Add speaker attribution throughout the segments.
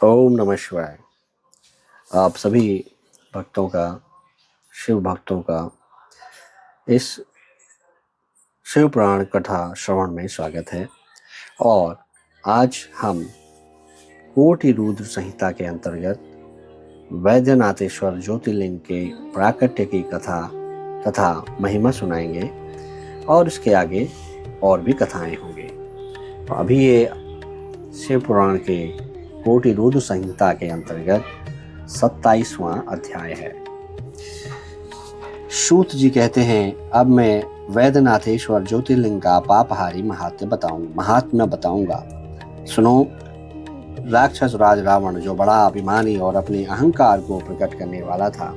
Speaker 1: ओम नमः शिवाय। आप सभी भक्तों का, शिव भक्तों का इस शिव पुराण कथा श्रवण में स्वागत है। और आज हम कोटि रुद्र संहिता के अंतर्गत वैद्यनाथेश्वर ज्योतिर्लिंग के प्राकट्य की कथा तथा महिमा सुनाएंगे और इसके आगे और भी कथाएं होंगी। तो अभी ये शिव पुराण के कोटि रुद्र संहिता के अंतर्गत 27वां अध्याय है। सूत जी कहते हैं, अब मैं वैद्यनाथेश्वर ज्योतिर्लिंग का पापहारी महात्म्य बताऊंगा। सुनो। राक्षस राज रावण, जो बड़ा अभिमानी और अपने अहंकार को प्रकट करने वाला था,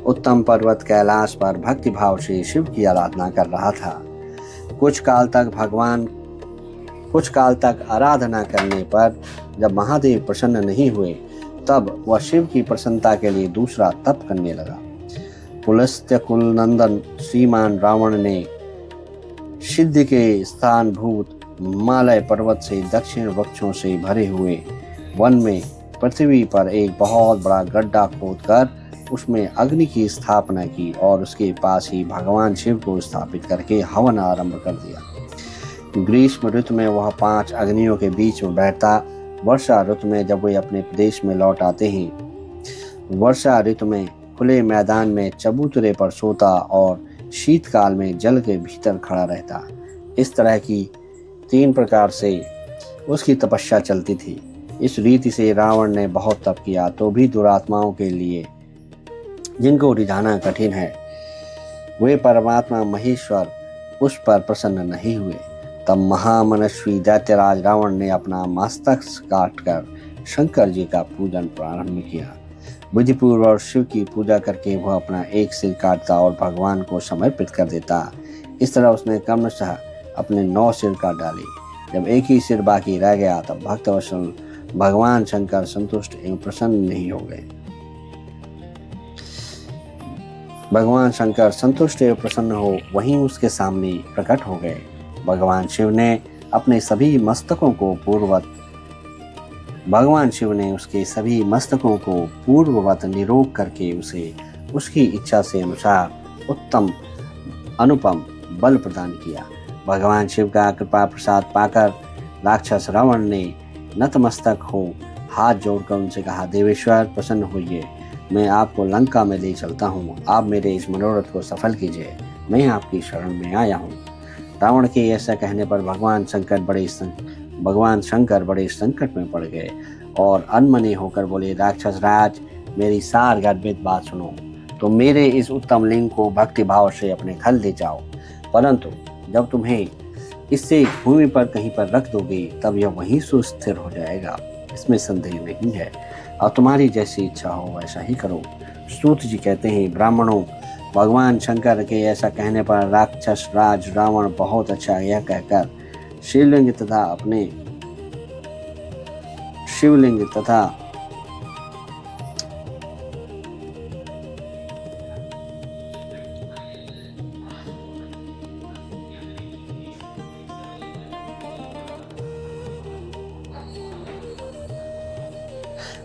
Speaker 1: उत्तम पर्वत कैलाश पर भक्ति भाव से शिव की आराधना कर रहा था। कुछ काल तक आराधना करने पर जब महादेव प्रसन्न नहीं हुए, तब वह शिव की प्रसन्नता के लिए दूसरा तप करने लगा। पुलस्त्य कुल नंदन श्रीमान रावण ने सिद्धि के स्थानभूत हिमालय पर्वत से दक्षिण वृक्षों से भरे हुए वन में पृथ्वी पर एक बहुत बड़ा गड्ढा खोदकर उसमें अग्नि की स्थापना की और उसके पास ही भगवान शिव को स्थापित करके हवन आरंभ कर दिया। ग्रीष्म ऋतु में वह 5 अग्नियों के बीच में बैठता। वर्षा ऋतु में जब वे अपने प्रदेश में लौट आते हैं, वर्षा ऋतु में खुले मैदान में चबूतरे पर सोता और शीतकाल में जल के भीतर खड़ा रहता। इस तरह की 3 प्रकार से उसकी तपस्या चलती थी। इस रीति से रावण ने बहुत तप किया तो भी दुरात्माओं के लिए, जिनको रिझाना कठिन है, वे परमात्मा महेश्वर उस पर प्रसन्न नहीं हुए। तब महामनस्वी दैत्यराज रावण ने अपना मस्तक काटकर शंकर जी का पूजन प्रारंभ किया। विधिपूर्वक शिव की पूजा करके वह अपना एक सिर काटता और भगवान को समर्पित कर देता। इस तरह उसने क्रमशः अपने 9 सिर काट डाले। जब एक ही सिर बाकी रह गया, तब भक्तवत्सल भगवान शंकर संतुष्ट एवं प्रसन्न नहीं हो गए। भगवान शंकर संतुष्ट एवं प्रसन्न हो वहीं उसके सामने प्रकट हो गए। भगवान शिव ने उसके सभी मस्तकों को पूर्ववत निरोग करके उसे उसकी इच्छा से अनुसार उत्तम अनुपम बल प्रदान किया। भगवान शिव का कृपा प्रसाद पाकर राक्षस रावण ने नतमस्तक हो हाथ जोड़कर उनसे कहा, देवेश्वर प्रसन्न होइए, मैं आपको लंका में ले चलता हूँ। आप मेरे इस मनोरथ को सफल कीजिए, मैं आपकी शरण में आया हूँ। रावण के ऐसा कहने पर भगवान शंकर बड़े संकट में पड़ गए और अनमने होकर बोले, राक्षस राज, मेरी सार गर्भित बात सुनो। तो मेरे इस उत्तम लिंग को भक्ति भाव से अपने घर ले जाओ, परंतु जब तुम्हें इससे भूमि पर कहीं पर रख दोगे, तब यह वहीं सुस्थिर हो जाएगा, इसमें संदेह नहीं है। और तुम्हारी जैसी इच्छा हो वैसा ही करो। सूत जी कहते हैं, ब्राह्मणों, भगवान शंकर के ऐसा कहने पर राक्षस राज रावण बहुत अच्छा यह कहकर शिवलिंग तथा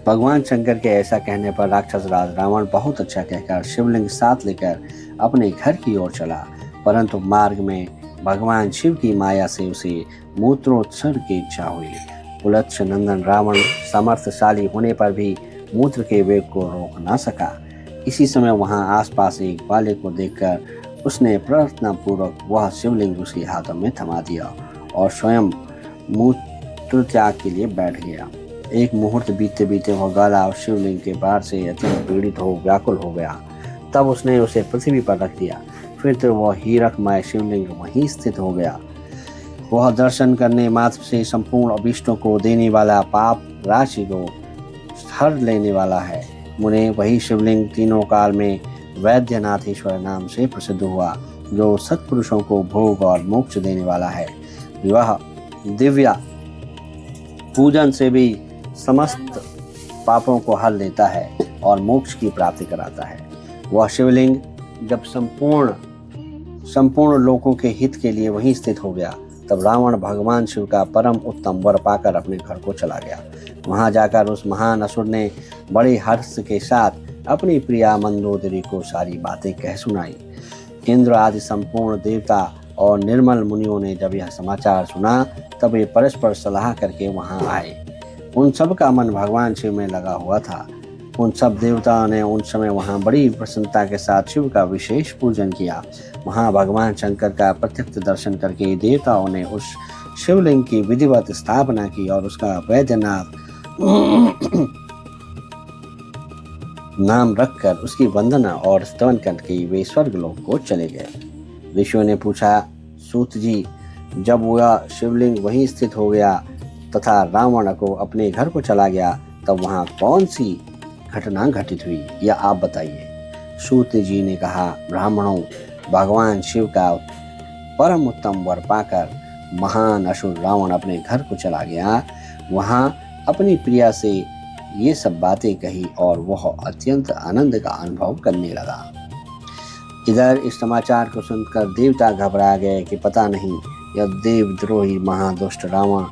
Speaker 1: भगवान शंकर के ऐसा कहने पर राक्षस राज रावण बहुत अच्छा कहकर शिवलिंग साथ लेकर अपने घर की ओर चला, परंतु मार्ग में भगवान शिव की माया से उसे मूत्रोत्सर्ग की इच्छा हुई। पुलत्स्य नंदन रावण समर्थशाली होने पर भी मूत्र के वेग को रोक ना सका। इसी समय वहां आसपास एक बालक को देखकर उसने प्रार्थना पूर्वक वह शिवलिंग उसके हाथों में थमा दिया और स्वयं मूत्र त्याग के लिए बैठ गया। एक मुहूर्त बीते बीते वह गाला और शिवलिंग के बाहर से अत्यंत पीड़ित हो व्याकुल हो गया। तब उसने उसे पृथ्वी पर रख दिया। फिर तो वह हीरकमय शिवलिंग वहीं स्थित हो गया। वह दर्शन करने मात्र से संपूर्ण अभीष्टों को देने वाला, पाप राशि को हर लेने वाला है। मुने वही शिवलिंग तीनों काल में वैद्यनाथेश्वर नाम से प्रसिद्ध हुआ, जो सत्पुरुषों को भोग और मोक्ष देने वाला है। वह दिव्या पूजन से भी समस्त पापों को हल लेता है और मोक्ष की प्राप्ति कराता है। वह शिवलिंग जब संपूर्ण लोगों के हित के लिए वहीं स्थित हो गया, तब रावण भगवान शिव का परम उत्तम वर पाकर अपने घर को चला गया। वहां जाकर उस महान असुर ने बड़े हर्ष के साथ अपनी प्रिया मंदोदरी को सारी बातें कह सुनाई। इंद्र आदि संपूर्ण देवता और निर्मल मुनियों ने जब यह समाचार सुना तब वे परस्पर सलाह करके वहां आए। उन सब का मन भगवान शिव में लगा हुआ था। उन सब देवताओं ने उन समय वहां बड़ी प्रसन्नता के साथ शिव का विशेष पूजन किया। वहां भगवान शंकर का प्रत्यक्ष दर्शन करके देवताओं ने उस शिवलिंग की विधिवत स्थापना की और उसका वैद्यनाथ नाम रखकर उसकी वंदना और स्तवन करके वे स्वर्गलोक को चले गए। ऋषियों ने पूछा, सूत जी, जब वह शिवलिंग वहीं स्थित हो गया तथा रावण को अपने घर को चला गया तब वहां कौन सी घटना घटित हुई, यह आप बताइए। सूत जी ने कहा, ब्राह्मणों, भगवान शिव का परम उत्तम वर पाकर महान असुर रावण अपने घर को चला गया। वहां अपनी प्रिया से ये सब बातें कही और वह अत्यंत आनंद का अनुभव करने लगा। इधर इस समाचार को सुनकर देवता घबरा गए कि पता नहीं यह देवद्रोही महादुष्ट रावण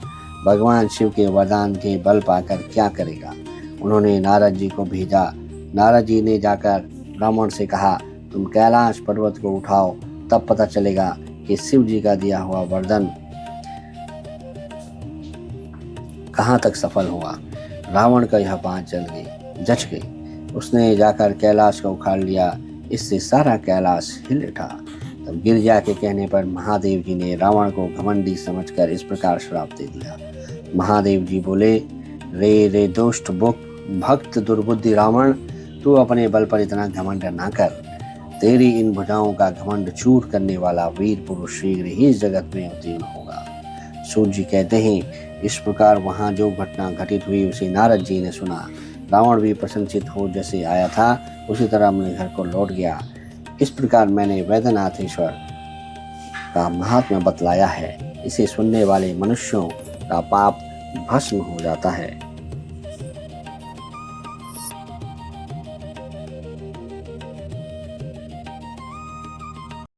Speaker 1: भगवान शिव के वरदान के बल पाकर क्या करेगा। उन्होंने नारद जी को भेजा। नारद जी ने जाकर रावण से कहा, तुम कैलाश पर्वत को उठाओ, तब पता चलेगा कि शिव जी का दिया हुआ वरदान कहाँ तक सफल हुआ। रावण का यह बात जच गई। उसने जाकर कैलाश को उखाड़ लिया। इससे सारा कैलाश हिल उठा। तब गिरिजा के कहने पर महादेव जी ने रावण को घमंडी समझकर इस प्रकार श्राप दे दिया। महादेव जी बोले, रे दुष्ट भक्त दुर्बुद्धि रावण, तू अपने बल पर इतना घमंड ना कर। तेरी इन भुजाओं का घमंड चूर करने वाला वीर पुरुष शीघ्र ही इस जगत में अवतीर्ण होगा। सूर्य जी कहते हैं, इस प्रकार वहां जो घटना घटित हुई उसे नारद जी ने सुना। रावण भी प्रसन्नचित हो जैसे आया था उसी तरह अपने घर को लौट गया। इस प्रकार मैंने वैद्यनाथेश्वर का महात्म्य बतलाया है। इसे सुनने वाले मनुष्यों का पाप भस्म हो जाता है।